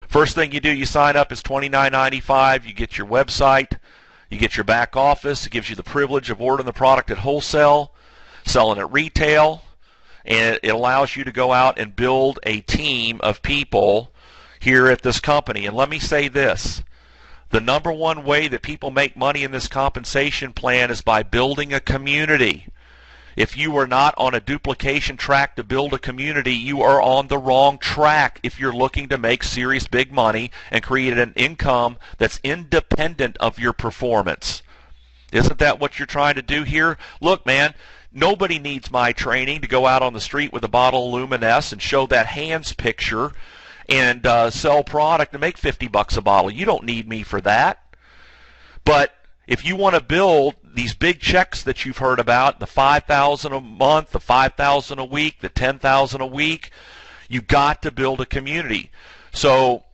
First thing you do, you sign up, is $29.95. You get your website, you get your back office. It gives you the privilege of ordering the product at wholesale, selling at retail, and it allows you to go out and build a team of people here at this company. And let me say this. The number one way that people make money in this compensation plan is by building a community. If you are not on a duplication track to build a community, you are on the wrong track if you're looking to make serious big money and create an income that's independent of your performance. Isn't that what you're trying to do here? Look, man, nobody needs my training to go out on the street with a bottle of Luminess and show that hands picture and sell product and make $50 a bottle. You don't need me for that. But if you want to build these big checks that you've heard about, the $5,000 a month, the $5,000 a week, the $10,000 a week, you've got to build a community. So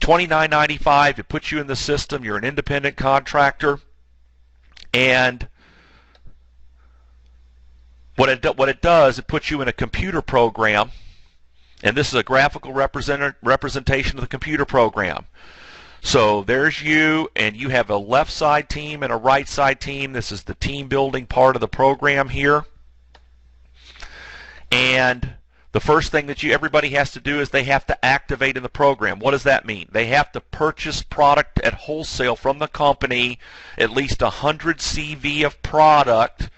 $29.95, it puts you in the system. You're an independent contractor. And what it does, it puts you in a computer program. And this is a graphical representation of the computer program. So there's you, and you have a left side team and a right side team. This is the team building part of the program here. And the first thing that everybody has to do is they have to activate in the program. What does that mean? They have to purchase product at wholesale from the company, at least 100 CV of product,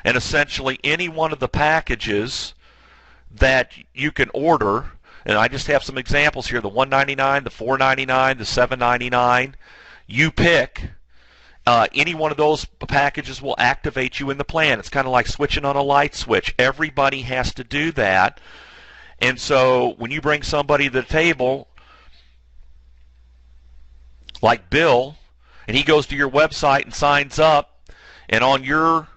and essentially any one of the packages that you can order. And I just have some examples here, the $199, the $499, the $799. You pick. Any one of those packages will activate you in the plan. It's kind of like switching on a light switch. Everybody has to do that. And so when you bring somebody to the table, like Bill, and he goes to your website and signs up, and on your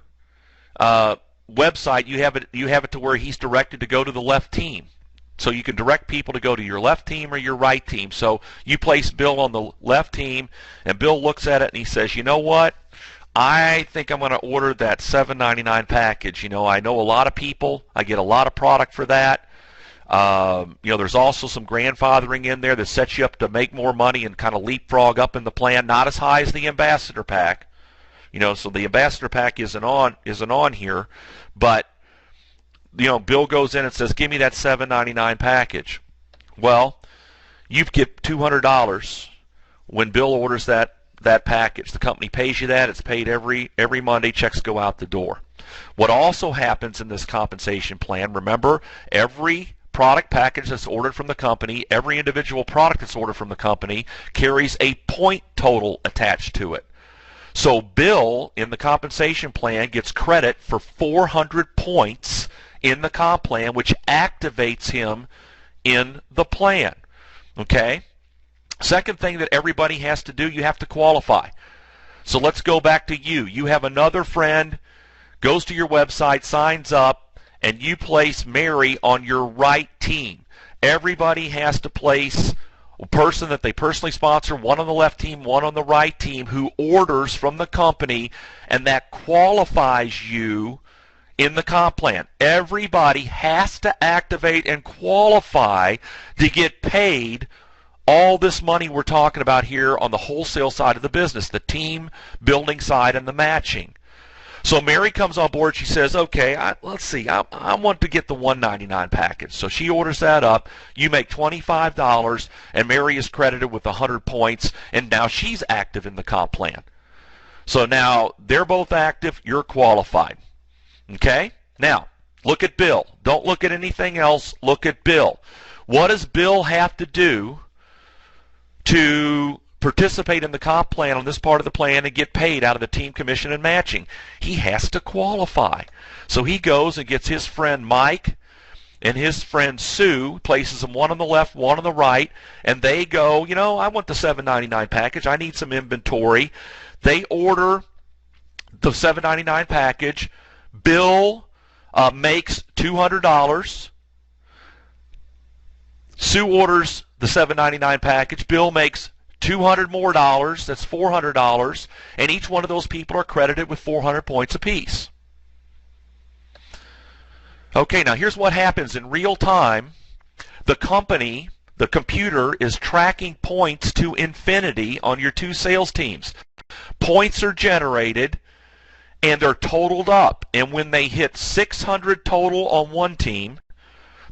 website you have it to where he's directed to go to the left team. So you can direct people to go to your left team or your right team. So you place Bill on the left team, and Bill looks at it and he says, you know what? I think I'm going to order that $7.99 package. You know, I know a lot of people. I get a lot of product for that. There's also some grandfathering in there that sets you up to make more money and kind of leapfrog up in the plan. Not as high as the Ambassador Pack. So the Ambassador Pack isn't on here, but Bill goes in and says, give me that $7.99 package. Well, you get $200 when Bill orders that package. The company pays you that. It's paid every Monday. Checks go out the door. What also happens in this compensation plan, remember, every product package that's ordered from the company, every individual product that's ordered from the company carries a point total attached to it. So Bill, in the compensation plan, gets credit for 400 points in the comp plan, which activates him in the plan. Okay? Second thing that everybody has to do, you have to qualify. So let's go back to you. You have another friend, goes to your website, signs up, and you place Mary on your right team. Everybody has to place a person that they personally sponsor, one on the left team, one on the right team, who orders from the company, and that qualifies you in the comp plan. Everybody has to activate and qualify to get paid all this money we're talking about here on the wholesale side of the business, the team building side and the matching. So Mary comes on board. She says, okay, let's see, I want to get the $199 package. So she orders that up. You make $25, and Mary is credited with 100 points, and now she's active in the comp plan. So now they're both active. You're qualified. Okay? Now, look at Bill. Don't look at anything else. Look at Bill. What does Bill have to do to participate in the comp plan on this part of the plan and get paid out of the team commission and matching? He has to qualify. So he goes and gets his friend Mike and his friend Sue, places them one on the left, one on the right, and they go, I want the $7.99 package. I need some inventory. They order the $7.99 package. Bill makes $200. Sue orders the $7.99 package. Bill makes $200 more. That's $400. And each one of those people are credited with 400 points apiece. Okay, now here's what happens in real time. The company The computer is tracking points to infinity on your two sales teams. Points are generated and they're totaled up. And when they hit 600 total on one team,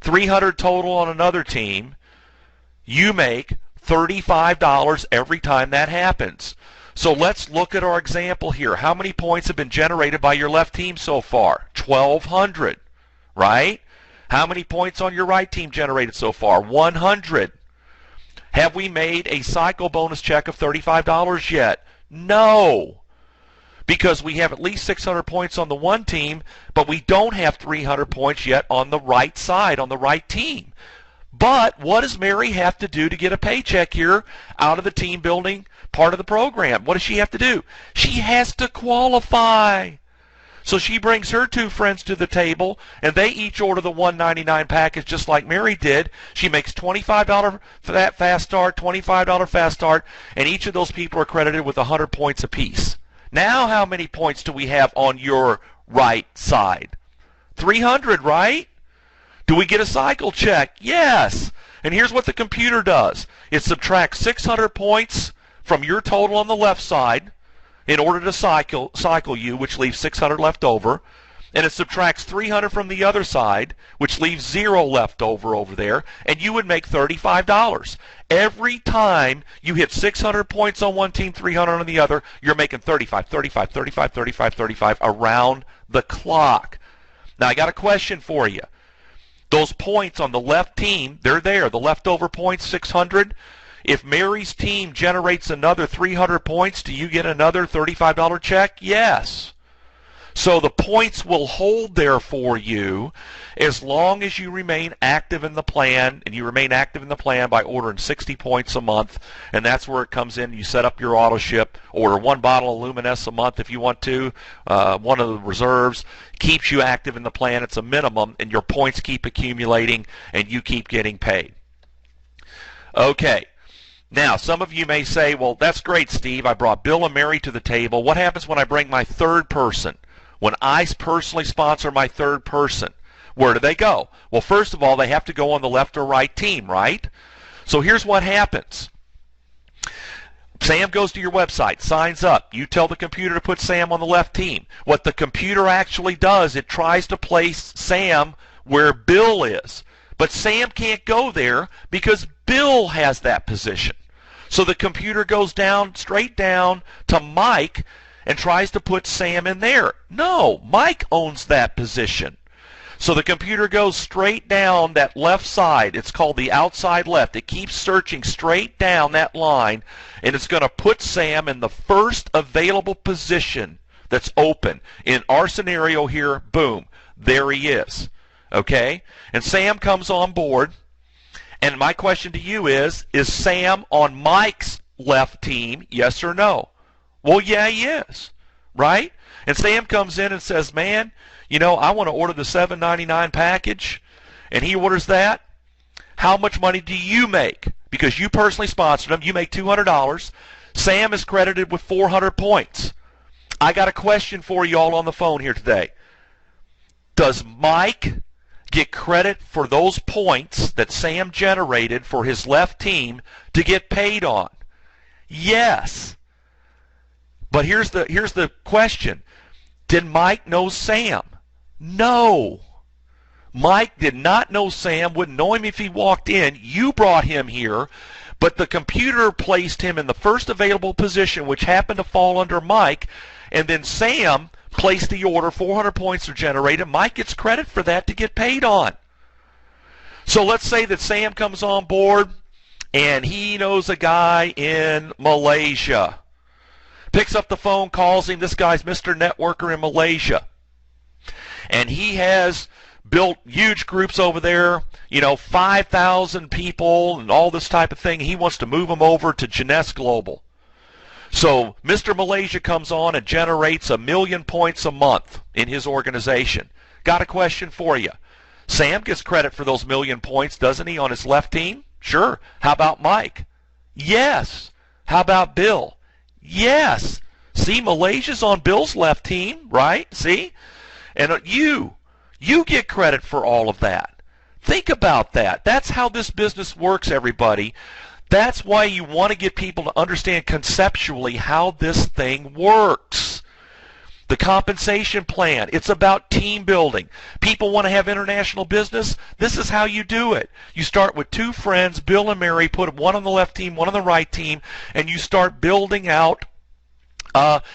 300 total on another team, you make $35 every time that happens. So let's look at our example here. How many points have been generated by your left team so far? 1,200, right? How many points on your right team generated so far? 100. Have we made a cycle bonus check of $35 yet? No, because we have at least 600 points on the one team, but we don't have 300 points yet on the right side, on the right team. But what does Mary have to do to get a paycheck here out of the team building part of the program? What does she have to do? She has to qualify. So she brings her two friends to the table, and they each order the $199 package just like Mary did. She makes $25 for that fast start, $25 fast start, and each of those people are credited with 100 points apiece. Now how many points do we have on your right side? 300, right? Do we get a cycle check? Yes. And here's what the computer does. It subtracts 600 points from your total on the left side in order to cycle you, which leaves 600 left over. And it subtracts 300 from the other side, which leaves 0 left over there, and you would make $35. Every time you hit 600 points on one team, 300 on the other, you're making 35, 35, 35, 35, 35 around the clock. Now, I got a question for you. Those points on the left team, they're there. The leftover points, 600. If Mary's team generates another 300 points, do you get another $35 check? Yes. So the points will hold there for you as long as you remain active in the plan, and you remain active in the plan by ordering 60 points a month, and that's where it comes in. You set up your auto ship, order one bottle of Luminous a month if you want to, one of the reserves, keeps you active in the plan. It's a minimum, and your points keep accumulating, and you keep getting paid. Okay. Now, some of you may say, well, that's great, Steve. I brought Bill and Mary to the table. What happens when I bring my third person? When I personally sponsor my third person, where do they go? Well, first of all, they have to go on the left or right team, right? So here's what happens. Sam goes to your website, signs up. You tell the computer to put Sam on the left team. What the computer actually does, it tries to place Sam where Bill is. But Sam can't go there because Bill has that position. So the computer goes down, straight down to Mike, and tries to put Sam in there. No, Mike owns that position. So the computer goes straight down that left side. It's called the outside left. It keeps searching straight down that line, and it's going to put Sam in the first available position that's open. In our scenario here, boom, there he is. Okay? And Sam comes on board, and my question to you is Sam on Mike's left team, yes or no? Well, yeah, he is, right? And Sam comes in and says, man, you know, I want to order the $7.99 package, and he orders that. How much money do you make? Because you personally sponsored him. You make $200. Sam is credited with 400 points. I got a question for you all on the phone here today. Does Mike get credit for those points that Sam generated for his left team to get paid on? Yes. But here's the question. Did Mike know Sam? No. Mike did not know Sam, wouldn't know him if he walked in. You brought him here, but the computer placed him in the first available position, which happened to fall under Mike, and then Sam placed the order. 400 points are generated. Mike gets credit for that to get paid on. So let's say that Sam comes on board, and he knows a guy in Malaysia. Picks up the phone, calls him. This guy's Mr. Networker in Malaysia. And he has built huge groups over there, 5,000 people and all this type of thing. He wants to move them over to Jeunesse Global. So Mr. Malaysia comes on and generates 1 million points a month in his organization. Got a question for you. Sam gets credit for those 1 million points, doesn't he, on his left team? Sure. How about Mike? Yes. How about Bill? Yes. See, Malaysia's on Bill's left team, right? See? And you get credit for all of that. Think about that. That's how this business works, everybody. That's why you want to get people to understand conceptually how this thing works. The compensation plan, it's about team building. People want to have international business. This is how you do it. You start with two friends, Bill and Mary, put one on the left team, one on the right team, and you start building out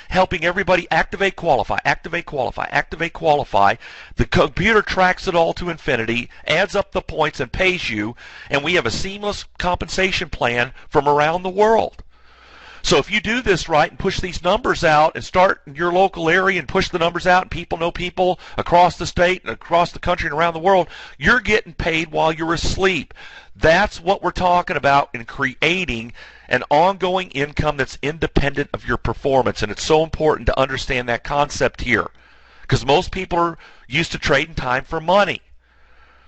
helping everybody activate, qualify, activate, qualify, activate, qualify. The computer tracks it all to infinity, adds up the points, and pays you, and we have a seamless compensation plan from around the world. So if you do this right and push these numbers out and start in your local area and push the numbers out, and people know people across the state and across the country and around the world, you're getting paid while you're asleep. That's what we're talking about in creating an ongoing income that's independent of your performance. And it's so important to understand that concept here, because most people are used to trading time for money.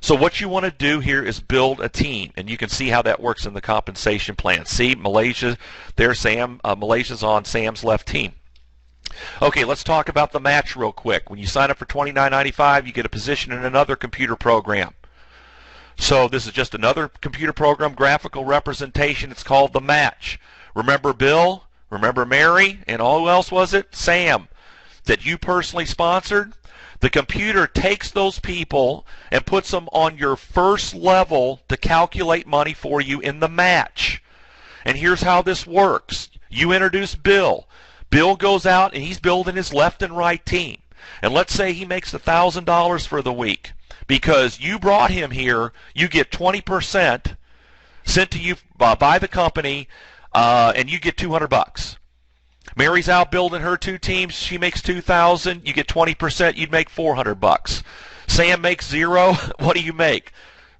So what you want to do here is build a team, and you can see how that works in the compensation plan. See, Malaysia, there's Sam. Malaysia's on Sam's left team. Okay, let's talk about the match real quick. When you sign up for $29.95, you get a position in another computer program. So this is just another computer program, graphical representation. It's called the match. Remember Bill? Remember Mary? And who else was it? Sam, that you personally sponsored? The computer takes those people and puts them on your first level to calculate money for you in the match. And here's how this works. You introduce Bill. Bill goes out and he's building his left and right team. And let's say he makes $1,000 for the week. Because you brought him here, you get 20% sent to you by the company, and you get $200. Mary's out building her two teams. She makes $2,000. You get 20%. You'd make $400. Sam makes zero. What do you make?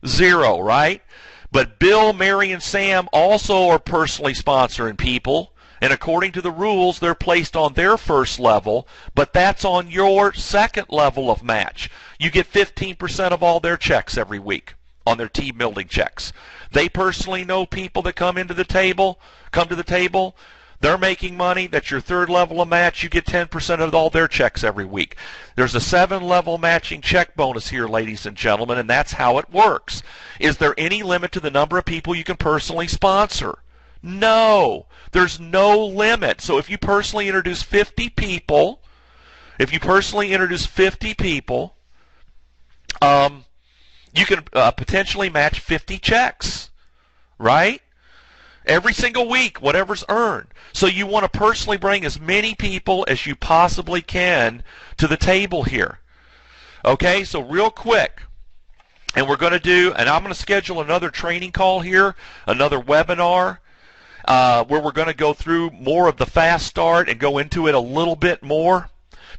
Zero, right? But Bill, Mary, and Sam also are personally sponsoring people. And according to the rules, they're placed on their first level, but that's on your second level of match. You get 15% of all their checks every week on their team building checks. They personally know people that come to the table. They're making money. That's your third level of match. You get 10% of all their checks every week. There's a 7-level matching check bonus here, ladies and gentlemen, and that's how it works. Is there any limit to the number of people you can personally sponsor? No, there's no limit. So if you personally introduce 50 people, you can potentially match 50 checks, right? Every single week, whatever's earned. So you want to personally bring as many people as you possibly can to the table here. Okay, so real quick, and I'm going to schedule another training call here, another webinar, where we're going to go through more of the fast start and go into it a little bit more,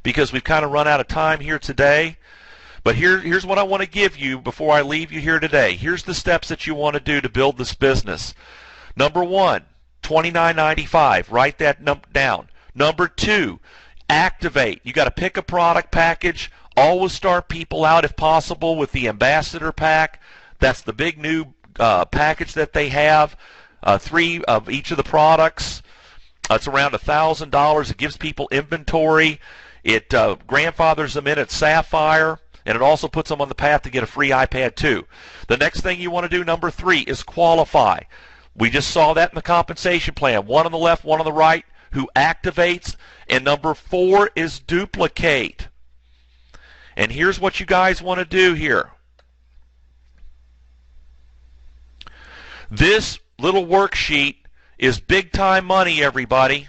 because we've kind of run out of time here today. But here's what I want to give you before I leave you here today. Here's the steps that you want to do to build this business. Number one, $29.95. Write that down. Number two, activate. You got to pick a product package. Always start people out, if possible, with the ambassador pack. That's the big new package that they have. 3 of each of the products. It's around $1,000. It gives people inventory. It grandfathers them in at Sapphire, and it also puts them on the path to get a free iPad 2. The next thing you want to do, number 3, is qualify. We just saw that in the compensation plan. One on the left, one on the right, who activates. And number 4 is duplicate. And here's what you guys want to do here. This little worksheet is big time money, everybody.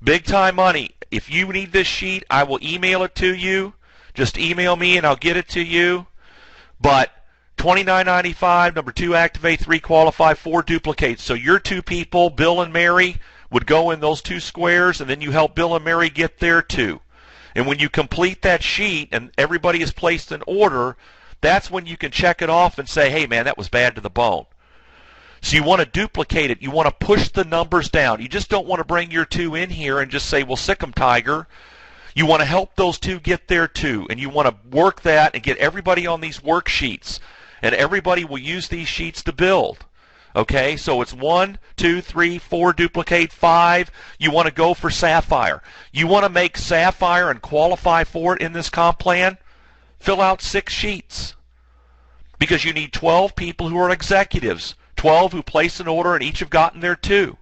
Big time money. If you need this sheet, I will email it to you. Just email me and I'll get it to you. But $29.95, number 2, activate, 3, qualify, 4, duplicate. So your 2 people, Bill and Mary, would go in those 2 squares, and then you help Bill and Mary get their 2. And when you complete that sheet and everybody is placed in order, that's when you can check it off and say, hey man, that was bad to the bone. So you want to duplicate it. You want to push the numbers down. You just don't want to bring your 2 in here and just say, well, sick 'em, Tiger. You want to help those 2 get their 2, and you want to work that and get everybody on these worksheets. And everybody will use these sheets to build. Okay, so it's 1, 2, 3, 4, duplicate, 5. You want to go for Sapphire. You want to make Sapphire and qualify for it in this comp plan? Fill out 6 sheets. because you need 12 people who are executives, 12 who place an order and each have gotten their 2.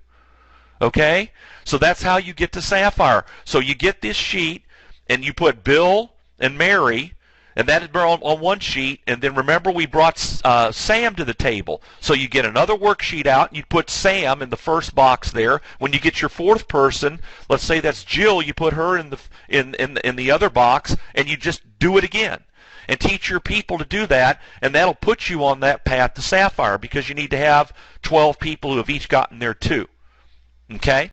Okay? So that's how you get to Sapphire. So you get this sheet, and you put Bill and Mary, and that is on one sheet, and then remember we brought Sam to the table. So you get another worksheet out, and you put Sam in the first box there. When you get your 4th person, let's say that's Jill, you put her in the other box, and you just do it again. And teach your people to do that, and that'll put you on that path to Sapphire, because you need to have 12 people who have each gotten their 2. Okay?